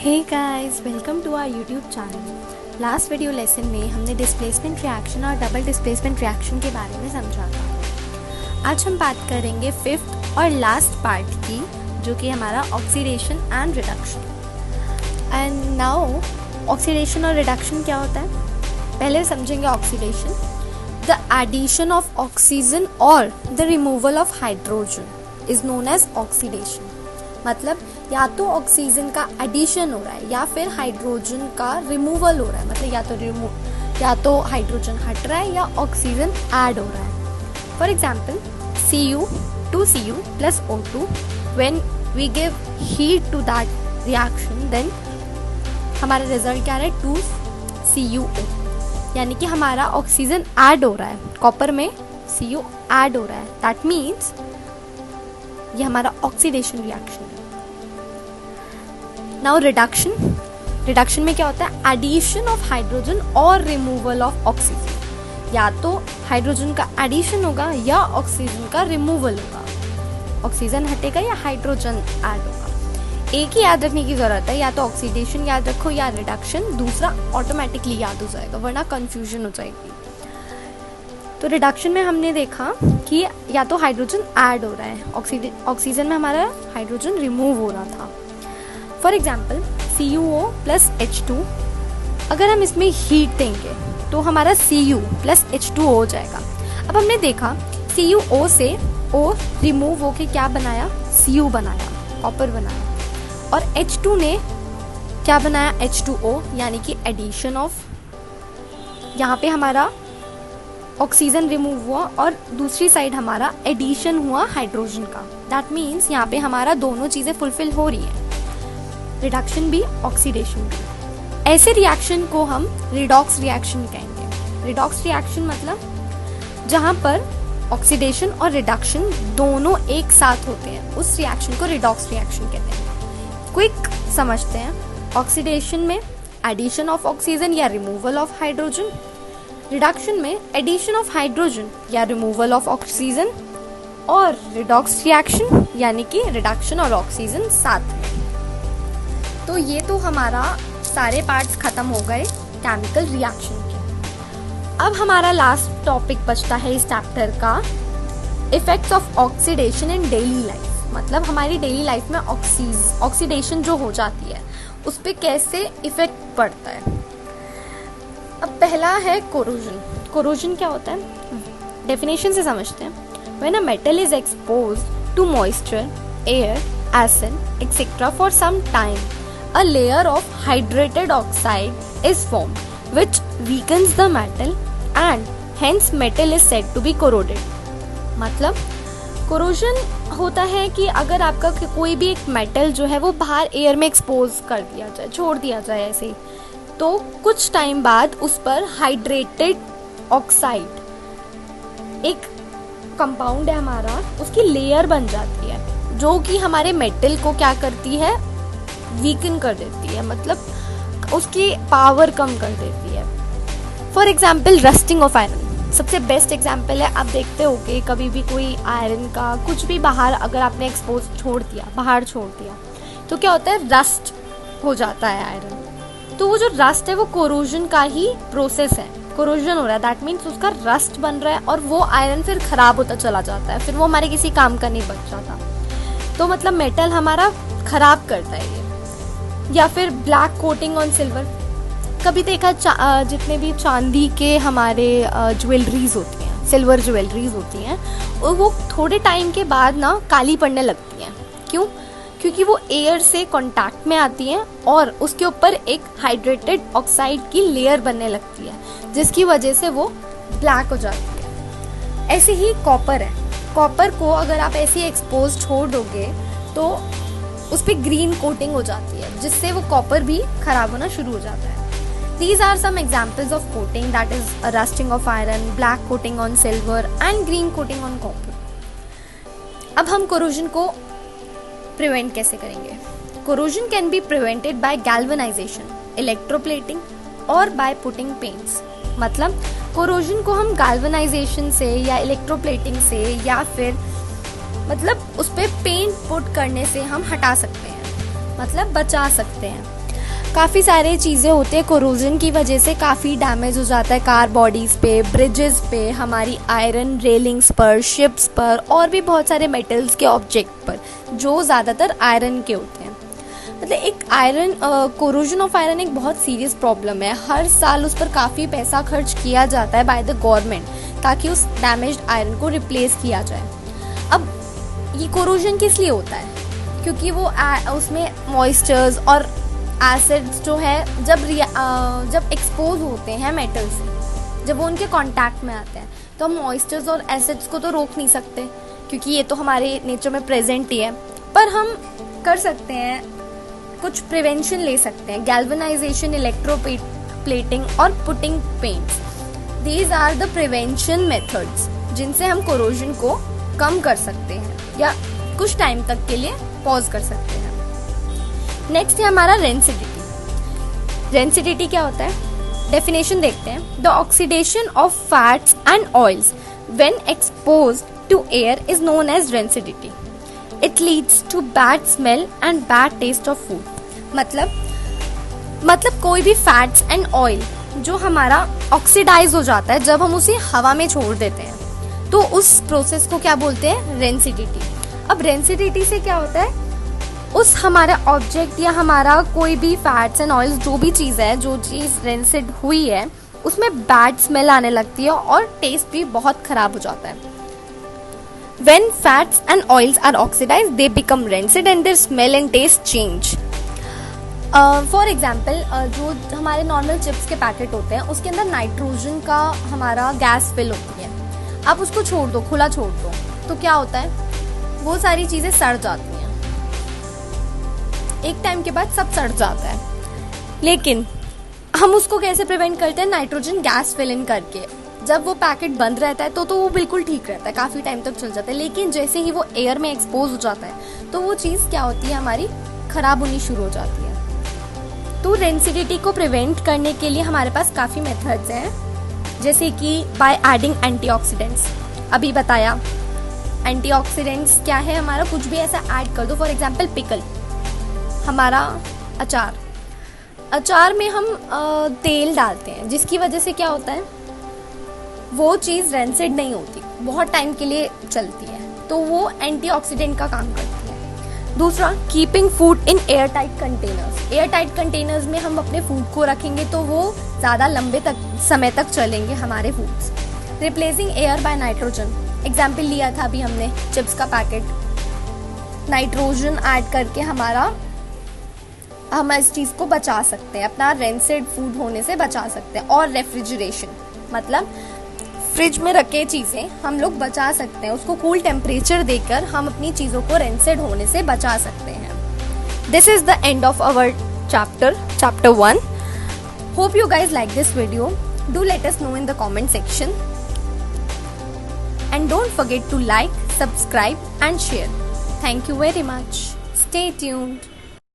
Hey guys, welcome to our YouTube channel. Last video lesson में हमने displacement reaction और double displacement reaction के बारे में समझा था। आज हम बात करेंगे फिफ्थ और लास्ट पार्ट की, जो कि हमारा oxidation and reduction. And now oxidation और रिडक्शन क्या होता है, पहले समझेंगे oxidation. The addition of oxygen और the removal of hydrogen is known as oxidation. मतलब या तो ऑक्सीजन का एडिशन हो रहा है या फिर हाइड्रोजन का रिमूवल हो रहा है। मतलब या तो हाइड्रोजन हट रहा है या ऑक्सीजन ऐड हो रहा है। For example Cu2Cu plus O2, when we give heat to that reaction, then हमारा रिजल्ट क्या है 2CuO, यानी कि हमारा ऑक्सीजन ऐड हो रहा है, कॉपर में Cu ऐड हो रहा है। दैट मीन्स ये हमारा ऑक्सीडेशन रिएक्शन है। नाउ रिडक्शन में क्या होता है, एडिशन ऑफ हाइड्रोजन और रिमूवल ऑफ ऑक्सीजन। या तो हाइड्रोजन का एडिशन होगा या ऑक्सीजन का रिमूवल होगा। ऑक्सीजन हटेगा या हाइड्रोजन ऐड होगा। एक ही याद रखने की जरूरत है, या तो ऑक्सीडेशन याद रखो या रिडक्शन, दूसरा ऑटोमेटिकली याद हो जाएगा, वरना कंफ्यूजन हो जाएगी। तो रिडक्शन में हमने देखा कि या तो हाइड्रोजन ऐड हो रहा है, ऑक्सीजन में हमारा हाइड्रोजन रिमूव हो रहा था। For example CuO plus H2, अगर हम इसमें हीट देंगे तो हमारा Cu plus H2O हो जाएगा। अब हमने देखा CuO से O रिमूव होके क्या बनाया, Cu बनाया, कॉपर बनाया। और H2 ने क्या बनाया, H2O, यानी कि एडिशन ऑफ, यहाँ पे हमारा ऑक्सीजन रिमूव हुआ और दूसरी साइड हमारा एडिशन हुआ हाइड्रोजन का। दैट मीन्स यहाँ पे हमारा दोनों चीजें फुलफिल हो रही है, रिडक्शन भी ऑक्सीडेशन भी। ऐसे रिएक्शन को हम रिडॉक्स रिएक्शन कहेंगे। रिडॉक्स रिएक्शन मतलब जहाँ पर ऑक्सीडेशन और रिडक्शन दोनों एक साथ होते हैं, उस रिएक्शन को रिडॉक्स रिएक्शन कहते हैं। क्विक समझते हैं, ऑक्सीडेशन में एडिशन ऑफ ऑक्सीजन या रिमूवल ऑफ हाइड्रोजन, रिडक्शन में एडिशन ऑफ हाइड्रोजन या रिमूवल ऑफ ऑक्सीजन, और रिडॉक्स रिएक्शन यानी कि रिडक्शन और ऑक्सीजन साथ में। तो ये तो हमारा सारे पार्ट्स खत्म हो गए केमिकल रिएक्शन के। अब हमारा लास्ट टॉपिक बचता है इस चैप्टर का, effects of oxidation in daily life. मतलब हमारी डेली लाइफ में ऑक्सीडेशन जो हो जाती है उस पर कैसे इफेक्ट पड़ता है। अब पहला है कोरोजन। कोरोजन क्या होता है, डेफिनेशन से समझते हैं। When a metal is exposed to moisture, air, acid, etc. for some time, a layer of hydrated oxide is formed, which weakens the metal and hence metal is said to be corroded. मतलब corrosion होता है कि अगर आपका कोई भी एक metal जो है वो बाहर एयर में एक्सपोज कर दिया जाए, छोड़ दिया जाए ऐसे, तो कुछ टाइम बाद उस पर हाइड्रेटेड ऑक्साइड, एक कंपाउंड है हमारा, उसकी लेयर बन जाती है, जो कि हमारे मेटल को क्या करती है, वीकन कर देती है, मतलब उसकी पावर कम कर देती है। For example rusting of iron सबसे बेस्ट एग्जाम्पल है। आप देखते होगे कभी भी कोई आयरन का कुछ भी बाहर अगर आपने एक्सपोज छोड़ दिया, बाहर छोड़ दिया, तो क्या होता है, रस्ट हो जाता है आयरन। तो वो जो रस्ट है वो कोरोजन का ही प्रोसेस है, कोरोजन हो रहा है। दैट मीन्स उसका रस्ट बन रहा है और वो आयरन फिर खराब होता चला जाता है, फिर वो हमारे किसी काम का नहीं बच जाता। तो मतलब मेटल हमारा खराब करता है ये। या फिर ब्लैक कोटिंग ऑन सिल्वर, कभी देखा जितने भी चांदी के हमारे ज्वेलरीज होती हैं, सिल्वर ज्वेलरीज होती हैं, और वो थोड़े टाइम के बाद ना काली पड़ने लगती हैं। क्यों? क्योंकि वो एयर से कांटेक्ट में आती हैं और उसके ऊपर एक हाइड्रेटेड ऑक्साइड की लेयर बनने लगती है, जिसकी वजह से वो ब्लैक हो जाती है। ऐसे ही कॉपर है, कॉपर को अगर आप ऐसे एक्सपोज छोड़ दोगे तो उस पर ग्रीन कोटिंग हो जाती है, जिससे वो कॉपर भी खराब होना शुरू हो जाता है। These are some examples of coating, that is a rusting of iron, black coating on silver and green coating on copper. अब हम कोरोजन को प्रिवेंट कैसे करेंगे। Corrosion can be prevented by galvanisation, electroplating और बाय पुटिंग पेंट्स। मतलब corrosion को हम galvanisation से या इलेक्ट्रोप्लेटिंग से या फिर मतलब उस पर पेंट पुट करने से हम हटा सकते हैं, मतलब बचा सकते हैं। काफ़ी सारे चीज़ें होते हैं कोरोजन की वजह से काफ़ी डैमेज हो जाता है कार बॉडीज़ पे, ब्रिजेस पे, हमारी आयरन रेलिंग्स पर, शिप्स पर और भी बहुत सारे मेटल्स के ऑब्जेक्ट पर जो ज़्यादातर आयरन के होते हैं। मतलब एक आयरन कोरोजन ऑफ आयरन एक बहुत सीरियस प्रॉब्लम है। हर साल उस पर काफ़ी पैसा खर्च किया जाता है बाय द गवर्नमेंट ताकि उस डैमेज्ड आयरन को रिप्लेस किया जाए। अब ये कोरोजन किस लिए होता है? क्योंकि वो उसमें मॉइस्चर्स और एसिड्स जो है जब एक्सपोज होते हैं मेटल से, जब वो उनके कांटेक्ट में आते हैं तो हम मॉइस्चर्स और एसिड्स को तो रोक नहीं सकते क्योंकि ये तो हमारे नेचर में प्रेजेंट ही है। पर हम कर सकते हैं, कुछ प्रिवेंशन ले सकते हैं। गैल्वेनाइजेशन, इलेक्ट्रोप्लेटिंग और putting paints, these are the prevention methods जिनसे हम कोरोजन को कम कर सकते हैं या कुछ टाइम तक के लिए पॉज कर सकते हैं। नेक्स्ट है हमारा रेंसिडिटी। रेंसिडिटी क्या होता है? डेफिनेशन देखते हैं। The oxidation of fats and oils when exposed to air is known as rancidity. It leads to bad smell and bad taste of food. मतलब कोई भी फैट्स एंड ऑयल जो हमारा ऑक्सीडाइज हो जाता है जब हम उसे हवा में छोड़ देते हैं तो उस प्रोसेस को क्या बोलते हैं? रेंसिडिटी। अब रेंसिडिटी से क्या होता है? उस हमारा ऑब्जेक्ट या हमारा कोई भी फैट्स एंड ऑयल्स जो भी चीज़ है, जो चीज़ रेंसिड हुई है उसमें बैड स्मेल आने लगती है और टेस्ट भी बहुत खराब हो जाता है। When fats and oils are oxidized, they become rancid and their smell and taste change. For example जो हमारे नॉर्मल चिप्स के पैकेट होते हैं उसके अंदर नाइट्रोजन का हमारा गैस फिल होती है। आप उसको छोड़ दो, खुला छोड़ दो, तो क्या होता है? वो सारी चीज़ें सड़ जाती हैं। एक टाइम के बाद सब सड़ जाता है। लेकिन हम उसको कैसे प्रिवेंट करते हैं? नाइट्रोजन गैस फिल इन करके। जब वो पैकेट बंद रहता है तो वो बिल्कुल ठीक रहता है, काफ़ी टाइम तक चल जाता है। लेकिन जैसे ही वो एयर में एक्सपोज हो जाता है तो वो चीज़ क्या होती है? हमारी खराब होनी शुरू हो जाती है। तो रेंसिडिटी को प्रिवेंट करने के लिए हमारे पास काफ़ी मेथड्स हैं, जैसे कि बाय एडिंग एंटीऑक्सीडेंट्स। अभी बताया एंटीऑक्सीडेंट्स क्या है हमारा, कुछ भी ऐसा ऐड कर दो। फॉर एग्जांपल पिकल, हमारा अचार में हम तेल डालते हैं जिसकी वजह से क्या होता है? वो चीज़ रेंसिड नहीं होती, बहुत टाइम के लिए चलती है, तो वो एंटीऑक्सीडेंट का काम करती है। दूसरा, keeping food in air tight containers. Air tight containers में हम अपने फूड को रखेंगे तो वो ज़्यादा लंबे समय तक चलेंगे हमारे foods. Replacing air by nitrogen, example लिया था अभी हमने चिप्स का पैकेट, नाइट्रोजन ऐड करके हम इस चीज़ को बचा सकते हैं, अपना रेंसिड फूड होने से बचा सकते हैं। और रेफ्रिजरेशन, मतलब फ्रिज में रखे चीज़ें हम लोग बचा सकते हैं, उसको कूल टेम्परेचर देकर हम अपनी चीज़ों को रेंसिड होने से बचा सकते हैं। This is the end of our chapter 1. Hope you guys like this video. Do let us know in the comment section and don't forget to like, subscribe and share. Thank you very much. Stay tuned.